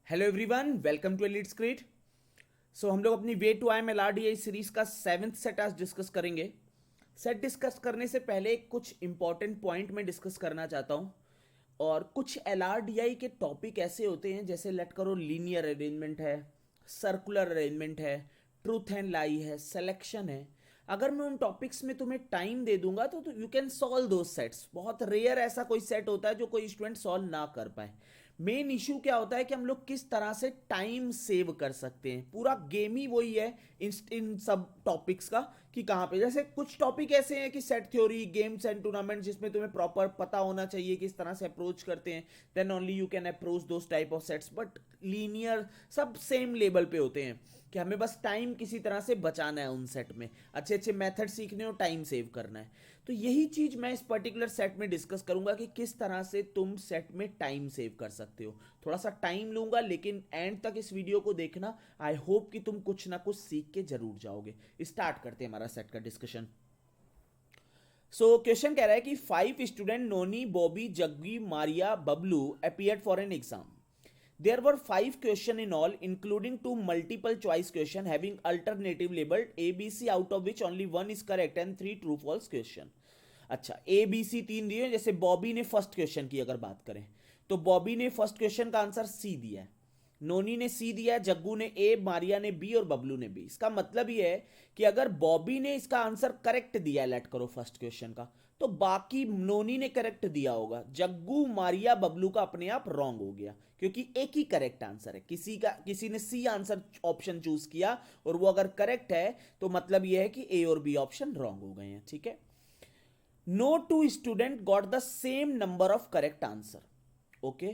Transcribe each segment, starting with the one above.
Hello everyone, welcome to elites create. So हम लोग अपनी way to I M L R D I series का 7th set आज discuss करेंगे। Set discuss करने से पहले कुछ इंपॉर्टेंट पॉइंट मैं डिस्कस करना चाहता हूँ। और कुछ एल आर डी आई के टॉपिक ऐसे होते हैं जैसे लेट करो लीनियर अरेंजमेंट है, सर्कुलर अरेंजमेंट है, ट्रूथ एंड लाई है, सिलेक्शन है। अगर मैं उन टॉपिक्स में तुम्हें टाइम दे दूंगा तो यू कैन सॉल्व दो सेट्स। बहुत रेयर ऐसा कोई सेट होता है जो कोई स्टूडेंट सॉल्व ना कर पाए। मेन इशू क्या होता है कि हम लोग किस तरह से टाइम सेव कर सकते हैं। पूरा गेम ही वही है इन सब टॉपिक्स का कि कहाँ पे, जैसे कुछ टॉपिक ऐसे हैं कि set theory, games and tournament, जिसमें तुम्हें प्रॉपर पता होना चाहिए किस तरह से अप्रोच करते हैं, then only you can approach those type of sets. But linear सब सेम लेवल पे होते हैं कि हमें बस टाइम किसी तरह से बचाना है उन सेट में, अच्छे अच्छे मेथड सीखने और टाइम सेव करना है। तो यही चीज मैं इस पर्टिकुलर सेट में डिस्कस करूंगा कि किस तरह से तुम सेट में टाइम सेव कर सकते हो। थोड़ा सा टाइम लूंगा लेकिन एंड तक इस वीडियो को देखना। आई होप कि तुम कुछ ना कुछ सीख के जरूर जाओगे। स्टार्ट करते हैं हमारा सेट का डिस्कशन। सो क्वेश्चन कह रहा है कि 5 student noni, Bobby, Jaggi, Maria, Bablu appeared for an exam. There were 5 questions in all, including 2 multiple choice questions having alternative labeled A, B, C, out of which only 1 is correct and 3 true false question. अच्छा, A B C तीन दिए। जैसे बॉबी ने first question की अगर बात करें तो बॉबी ने फर्स्ट क्वेश्चन का आंसर सी दिया है, नोनी ने सी दिया है, जग्गू ने ए, मारिया ने बी और बबलू ने बी। इसका मतलब ये है कि अगर बॉबी ने इसका आंसर करेक्ट दिया है, लेट करो फर्स्ट क्वेश्चन का, तो बाकी नोनी ने करेक्ट दिया होगा। जग्गू, मारिया, बबलू का अपने आप रॉन्ग हो गया क्योंकि एक ही करेक्ट आंसर है। किसी ने सी आंसर ऑप्शन चूज किया और वो अगर करेक्ट है तो मतलब ये है कि ए और बी ऑप्शन रॉन्ग हो गए हैं। ठीक है। No two student got the same number of correct answer. Okay.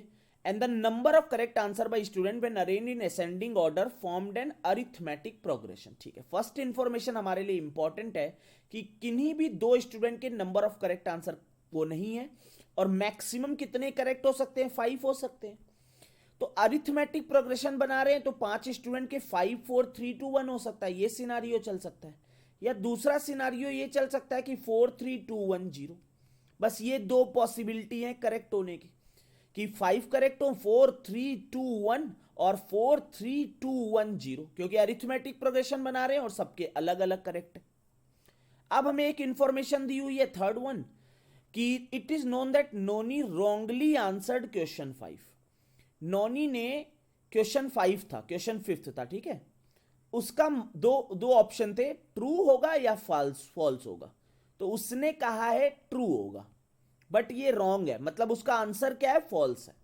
And the number of correct answer by student when arranged in ascending order formed an arithmetic progression. ठीक है। First information हमारे लिए important है कि किन्हीं भी दो student के नंबर ऑफ करेक्ट आंसर वो नहीं है और मैक्सिमम कितने करेक्ट हो सकते हैं, 5 हो सकते हैं। तो अरिथमेटिक प्रोग्रेशन बना रहे हैं तो 5 स्टूडेंट के 5 4 3 2 1 हो सकता है, ये सिनारियो चल सकता है। या दूसरा सिनारियो ये चल सकता है कि 4 3 2 1 0। बस ये दो पॉसिबिलिटी है करेक्ट होने की, कि 5 करेक्ट हो, 4 3 2 1 और 4 3 2 1 0, क्योंकि अरिथमेटिक प्रोग्रेशन बना रहे हैं और सबके अलग अलग करेक्ट है। अब हमें एक इंफॉर्मेशन दी हुई है थर्ड वन कि it is known that noni wrongly answered question 5। नोनी ने क्वेश्चन 5 था, क्वेश्चन 5th था, ठीक है। उसका दो दो ऑप्शन थे, ट्रू होगा या फॉल्स फॉल्स होगा। तो उसने कहा है ट्रू होगा, बट ये रॉन्ग है, मतलब उसका आंसर क्या है, फॉल्स है।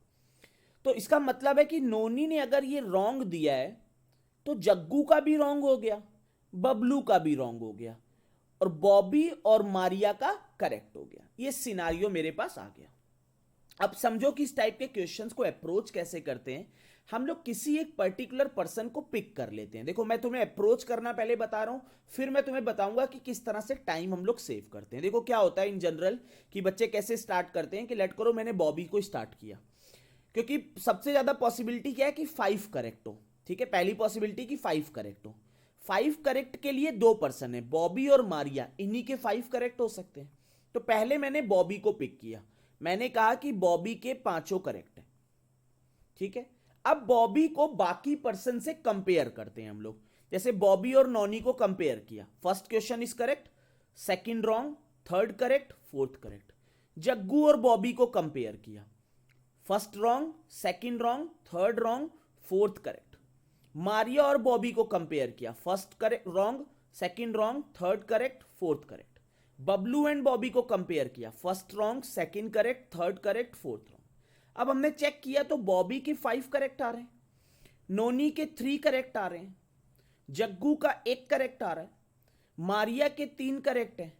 तो इसका मतलब है कि नोनी ने अगर ये रॉन्ग दिया है तो जग्गू का भी रॉन्ग हो गया, बबलू का भी रॉन्ग हो गया और बॉबी और मारिया का करेक्ट हो गया। ये सिनारियो मेरे पास आ गया। अब समझो कि इस टाइप के क्वेश्चंस को अप्रोच कैसे करते हैं। हम लोग किसी एक पर्टिकुलर पर्सन को पिक कर लेते हैं। देखो, मैं तुम्हें अप्रोच करना पहले बता रहा हूं, फिर मैं तुम्हें बताऊंगा कि किस तरह से टाइम हम लोग सेव करते हैं। देखो क्या होता है इन जनरल कि बच्चे कैसे स्टार्ट करते हैं कि लेट करो मैंने बॉबी को स्टार्ट किया, क्योंकि सबसे ज्यादा पॉसिबिलिटी क्या है कि 5 करेक्ट हो। ठीक है, पहली पॉसिबिलिटी कि 5 करेक्ट हो। 5 करेक्ट के लिए दो पर्सन है, बॉबी और मारिया, इन्हीं के 5 करेक्ट हो सकते हैं। तो पहले मैंने बॉबी को पिक किया, मैंने कहा कि बॉबी के पांचों करेक्ट है। ठीक है। अब बॉबी को बाकी पर्सन से कंपेयर करते हैं हम लोग। जैसे बॉबी और नॉनी को कंपेयर किया, first question is correct, second wrong, third correct, fourth correct. Jaggu और बॉबी को कंपेयर किया, first wrong, second wrong, third wrong, fourth correct. Maria और बॉबी को कंपेयर किया, first correct wrong, second wrong, third correct, fourth correct. Bablu and Bobby को compare किया, first wrong, second correct, third correct, fourth wrong. अब हमने चेक किया तो बॉबी के 5 करेक्ट आ रहे हैं, नोनी के 3 करेक्ट आ रहे हैं, जग्गू का 1 करेक्ट आ रहा है, मारिया के 3 करेक्ट है,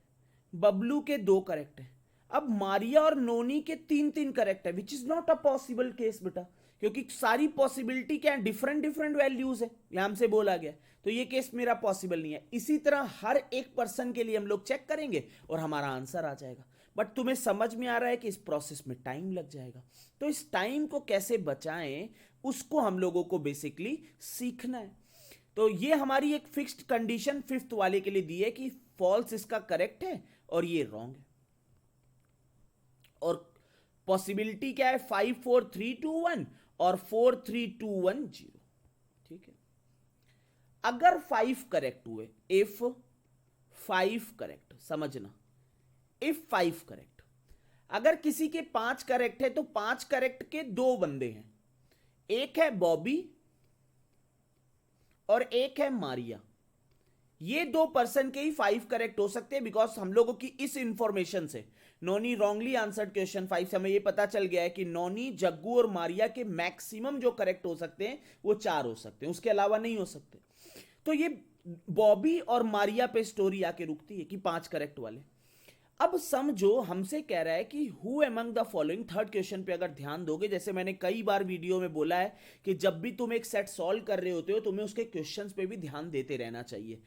बबलू के 2 करेक्ट है। अब मारिया और नोनी के 3 करेक्ट है, which is not a possible case बेटा, क्योंकि सारी पॉसिबिलिटी क्या है, डिफरेंट डिफरेंट वैल्यूज है, यहां से बोला गया। तो ये केस मेरा पॉसिबल नहीं है। इसी तरह हर एक पर्सन के लिए हम लोग चेक करेंगे और हमारा आंसर आ जाएगा। बट तुम्हें समझ में आ रहा है कि इस प्रोसेस में टाइम लग जाएगा। तो इस टाइम को कैसे बचाएं, उसको हम लोगों को बेसिकली सीखना है। तो ये हमारी एक फिक्स्ड कंडीशन 5th वाले के लिए दी है कि फॉल्स इसका करेक्ट है और ये रॉन्ग है। और पॉसिबिलिटी क्या है, 5 4 3 2 1, और 43210, ठीक है। अगर 5 करेक्ट हुए, इफ 5 करेक्ट, समझना, इफ 5 करेक्ट, अगर किसी के 5 करेक्ट है तो 5 करेक्ट के 2 बंदे हैं, एक है बॉबी और एक है मारिया। ये 2 पर्सन के ही 5 करेक्ट हो सकते हैं, बिकॉज हम लोगों की इस इंफॉर्मेशन से नोनी रॉन्गली आंसर्ड क्वेश्चन 5 से हमें ये पता चल गया है कि नोनी, जग्गू और मारिया के मैक्सिमम जो करेक्ट हो सकते हैं वो 4 हो सकते हैं, उसके अलावा नहीं हो सकते। तो ये बॉबी और मारिया पे स्टोरी आके रुकती है कि 5 करेक्ट वाले। अब समझो हमसे कह रहा है कि who among the following, third question पे अगर ध्यान दोगे, जैसे मैंने कई बार वीडियो में बोला है कि जब भी तुम एक सेट सॉल्व कर रहे होते हो तुम्हें उसके क्वेश्चंस पे भी ध्यान देते रहना चाहिए।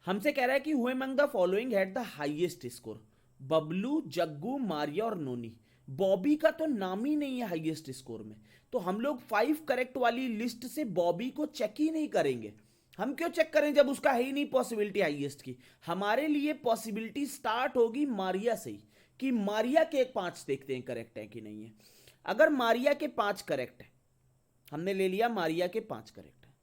हमसे कह रहा है कि who among the following had the highest score, Bablu, Jaggu, Maria और नोनी। बॉबी का तो नाम ही नहीं है हाईएस्ट स्कोर में, तो हम लोग 5 करेक्ट वाली लिस्ट से बॉबी को चेक ही नहीं करेंगे। हम क्यों चेक करें जब उसका है ही नहीं पॉसिबिलिटी हाईएस्ट की। हमारे लिए पॉसिबिलिटी स्टार्ट होगी मारिया से ही, कि मारिया के 5 देखते हैं करेक्ट है कि नहीं है। अगर मारिया के 5 करेक्ट है, हमने ले लिया मारिया के 5 करेक्ट है।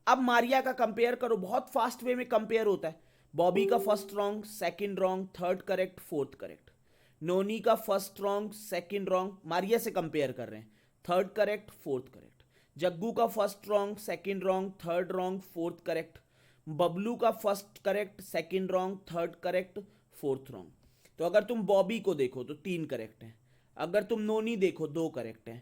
अब मारिया का कंपेयर करो, बहुत फास्ट वे में कंपेयर होता है। बॉबी का first wrong, second wrong, third correct, fourth correct. Noni का first wrong, second wrong, Maria से कंपेयर कर रहे हैं, third correct, fourth correct. Jaggu का first wrong, second wrong, third wrong, fourth correct. Bablu का first correct, second wrong, third correct, fourth wrong. तो अगर तुम बॉबी को देखो तो 3 करेक्ट है, अगर तुम नोनी देखो 2 करेक्ट है,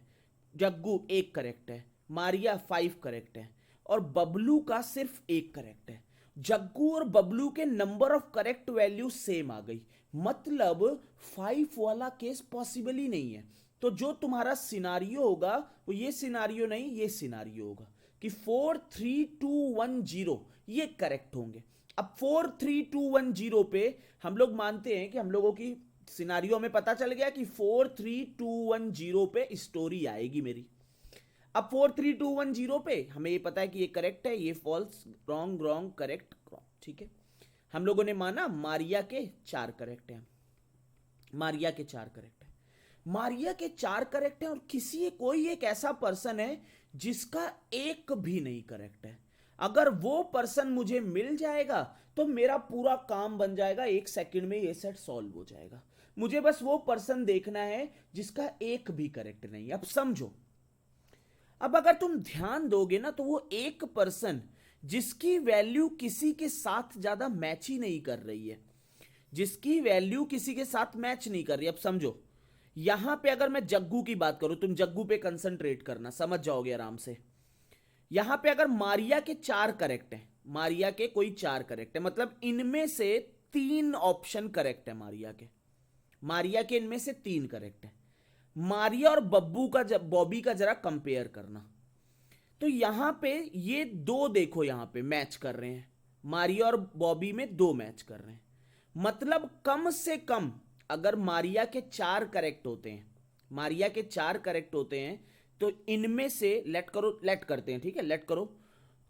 जग्गू 1 करेक्ट है, मारिया 5 करेक्ट है, और बबलू का सिर्फ 1 करेक्ट है। जग्गू और बबलू के number of correct value same आ गई, मतलब 5 वाला केस पॉसिबल ही नहीं है। तो जो तुम्हारा सिनारियो होगा वो ये सिनारियो नहीं, ये सिनारियो होगा कि 4 3 2 1 0 ये करेक्ट होंगे। अब 4 3 2 1 0 पे हम लोग मानते हैं कि हम लोगों की सिनारियो में पता चल गया कि 4 3 2 1 0 पे स्टोरी आएगी मेरी। अब 4 3 2 1 0 पे हमें ये पता है कि ये करेक्ट है, ये false, wrong wrong, correct wrong, ठीक है। हम लोगों ने माना मारिया के 4 करेक्ट हैं, मारिया के 4 करेक्ट हैं, मारिया के 4 करेक्ट हैं, और कोई एक ऐसा पर्सन है जिसका एक भी नहीं करेक्ट है। अगर वो पर्सन मुझे मिल जाएगा तो मेरा पूरा काम बन जाएगा, 1 सेकंड में ये सेट सॉल्व हो जाएगा। मुझे बस वो पर्सन देखना है जिसका एक भी करेक्ट नहीं। अब समझो, अब अगर तुम ध्यान दोगे ना तो वो एक पर्सन जिसकी वैल्यू किसी के साथ ज्यादा मैच ही नहीं कर रही है, जिसकी वैल्यू किसी के साथ मैच नहीं कर रही। अब समझो, यहां पे अगर मैं जग्गू की बात करूं, तुम जग्गू पे कंसंट्रेट करना, समझ जाओगे आराम से। यहां पे अगर मारिया के 4 करेक्ट है, मारिया के कोई 4 करेक्ट है, मतलब इनमें से 3 ऑप्शन करेक्ट है मारिया के इनमें से 3 करेक्ट है। मारिया और बॉबी का जरा कंपेयर करना, तो यहां पे ये 2 देखो यहां पे मैच कर रहे हैं, मारिया और बॉबी में 2 मैच कर रहे हैं। मतलब कम से कम अगर मारिया के 4 करेक्ट होते हैं, मारिया के 4 करेक्ट होते हैं, तो इनमें से लेट करते हैं, ठीक है, लेट करो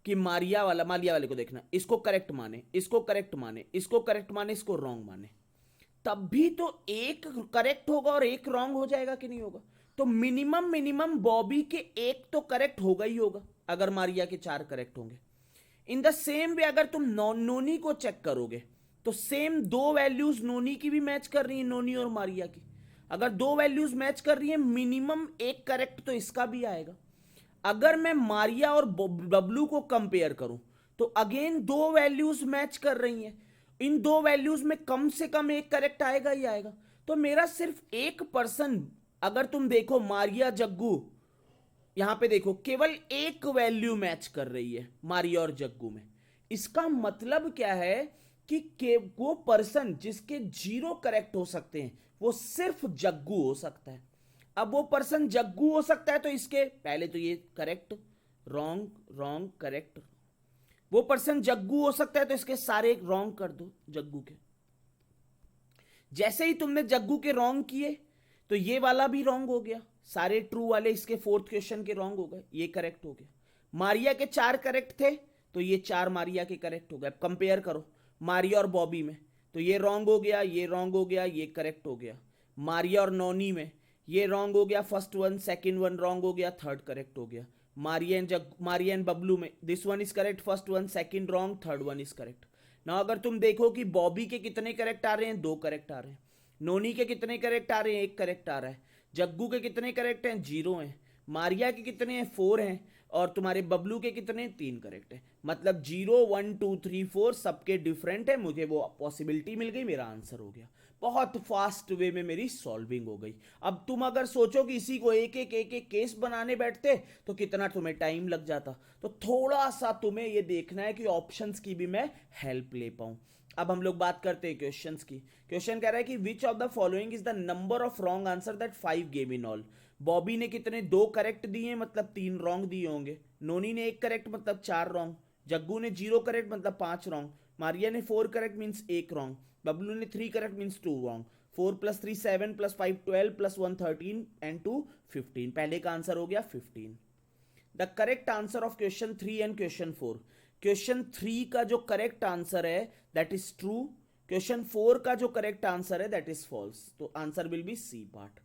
कि मारिया वाले को देखना, इसको करेक्ट माने, इसको करेक्ट माने, इसको करेक्ट माने, इसको रॉन्ग माने, तब भी तो एक करेक्ट होगा और एक रॉन्ग हो जाएगा कि नहीं होगा। तो मिनिमम बॉबी के एक तो करेक्ट होगा ही होगा अगर मारिया के 4 करेक्ट होंगे। इन द सेम वे अगर तुम नोनी को चेक करोगे तो सेम 2 वैल्यूज नोनी की भी मैच कर रही है, नोनी और मारिया की। अगर 2 वैल्यूज मैच कर रही है, मिनिमम एक करेक्ट तो इसका भी आएगा। अगर मैं मारिया और बबलू को कंपेयर करूं तो अगेन 2 वैल्यूज मैच कर रही हैं, इन 2 वैल्यूज में कम से कम एक करेक्ट आएगा ही आएगा। तो मेरा सिर्फ एक पर्सन, अगर तुम देखो मारिया जग्गू, यहां पे देखो केवल एक वैल्यू मैच कर रही है मारिया और जग्गू में। इसका मतलब क्या है कि वो पर्सन जिसके 0 करेक्ट हो सकते हैं वो सिर्फ जग्गू हो सकता है। अब वो पर्सन जग्गू हो सकता है तो इसके पहले तो ये करेक्ट, रॉन्ग रॉन्ग, करेक्ट। वो पर्सन जग्गू हो सकता है तो इसके सारे रॉन्ग कर दो जग्गू के। जैसे ही तुमने जग्गू के रॉन्ग किए तो ये वाला भी रॉन्ग हो गया, सारे ट्रू वाले इसके 4th क्वेश्चन के रॉन्ग हो गए, ये करेक्ट हो गया। मारिया के 4 करेक्ट थे तो ये 4 मारिया के करेक्ट हो गए। अब कंपेयर करो मारिया और बॉबी में, तो ये रॉन्ग हो गया, ये रॉन्ग हो गया, ये करेक्ट हो गया। मारिया और नोनी में ये रॉन्ग हो गया, first one, second one wrong हो गया, थर्ड करेक्ट हो गया। मारिया एंड बबलू में this one is correct, first one, second wrong, third one is correct. ना अगर तुम देखो कि बॉबी के कितने करेक्ट आ रहे हैं, 2 करेक्ट आ रहे हैं। नोनी के कितने करेक्ट आ रहे हैं, 1 करेक्ट आ रहा है। जग्गू के कितने करेक्ट हैं, 0 हैं। मारिया के कितने हैं, 4 हैं। और तुम्हारे बबलू के कितने, 3 करेक्ट है। मतलब 0 1 2 3 4 सबके डिफरेंट है। मुझे वो पॉसिबिलिटी मिल गई, मेरा आंसर हो गया। बहुत फास्ट वे में मेरी सॉल्विंग हो गई। अब तुम अगर सोचो कि इसी को एक एक केस बनाने बैठते तो कितना तुम्हें टाइम लग जाता। तो थोड़ा सा तुम्हें ये देखना है कि ऑप्शंस की भी मैं हेल्प ले पाऊं। अब हम लोग बात करते हैं क्वेश्चंस की। क्वेश्चन कह रहा है कि which of the following is the number of wrong answer that 5 game in all. Bobby ने कितने, 2 करेक्ट दिए, मतलब 3 रॉन्ग दिए होंगे। नोनी ने 1 करेक्ट, मतलब 4 रॉन्ग। जग्गू ने 0 करेक्ट, मतलब 5 रॉन्ग। मारिया ने 4 करेक्ट, मीन्स 1 रॉन्ग। बबलू ने 3 करेक्ट, मीन्स 2 रॉन्ग। 4 + 3 7 + 5 12 + 1 13 एंड 2 15। पहले का आंसर हो गया 15। The correct answer of question 3 and question 4। Question 3 का जो करेक्ट आंसर है दैट इज ट्रू। क्वेश्चन 4 का जो करेक्ट आंसर है दैट इज फॉल्स। तो answer will be C part.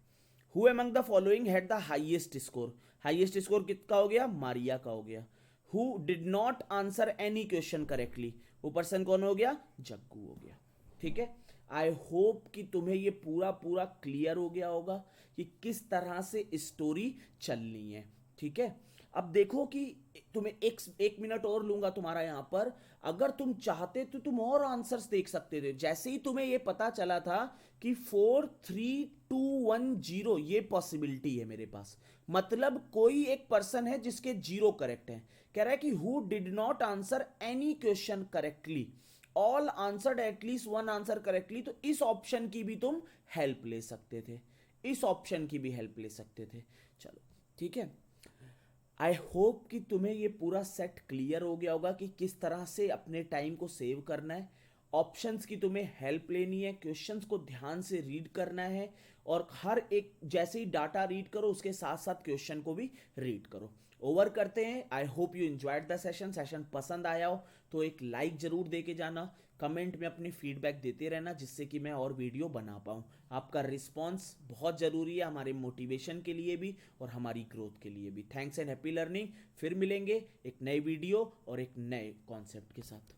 Who among the following had the highest score. Highest score किसका हो गया, मारिया का हो गया। Who did not answer any question correctly, वो पर्सन कौन हो गया, जग्गू हो गया। ठीक है, आई होप कि तुम्हें ये पूरा पूरा क्लियर हो गया होगा कि किस तरह से स्टोरी चलनी है। ठीक है, अब देखो कि तुम्हें एक मिनट और लूंगा तुम्हारा यहां पर। अगर तुम चाहते तो तुम और आंसर्स देख सकते थे। जैसे ही तुम्हें ये पता चला था कि 4 3 2 1 0 ये पॉसिबिलिटी है मेरे पास, मतलब कोई एक पर्सन है जिसके 0 करेक्ट है। कह रहा है कि who did not answer any question correctly, all answered at least 1 answer correctly. तो इस ऑप्शन की भी तुम हेल्प ले सकते थे, इस ऑप्शन की भी हेल्प ले सकते थे। चलो ठीक है, आई होप कि तुम्हें ये पूरा सेट क्लियर हो गया होगा कि किस तरह से अपने टाइम को सेव करना है। ऑप्शंस की तुम्हें हेल्प लेनी है, क्वेश्चंस को ध्यान से रीड करना है, और हर एक जैसे ही डाटा रीड करो उसके साथ साथ क्वेश्चन को भी रीड करो। ओवर करते हैं। I hope you enjoyed the session पसंद आया हो तो एक लाइक जरूर दे के जाना। कमेंट में अपनी फीडबैक देते रहना जिससे कि मैं और वीडियो बना पाऊँ। आपका रिस्पॉन्स बहुत ज़रूरी है हमारे मोटिवेशन के लिए भी और हमारी ग्रोथ के लिए भी। Thanks and happy learning. फिर मिलेंगे एक नई वीडियो और एक नए कॉन्सेप्ट के साथ।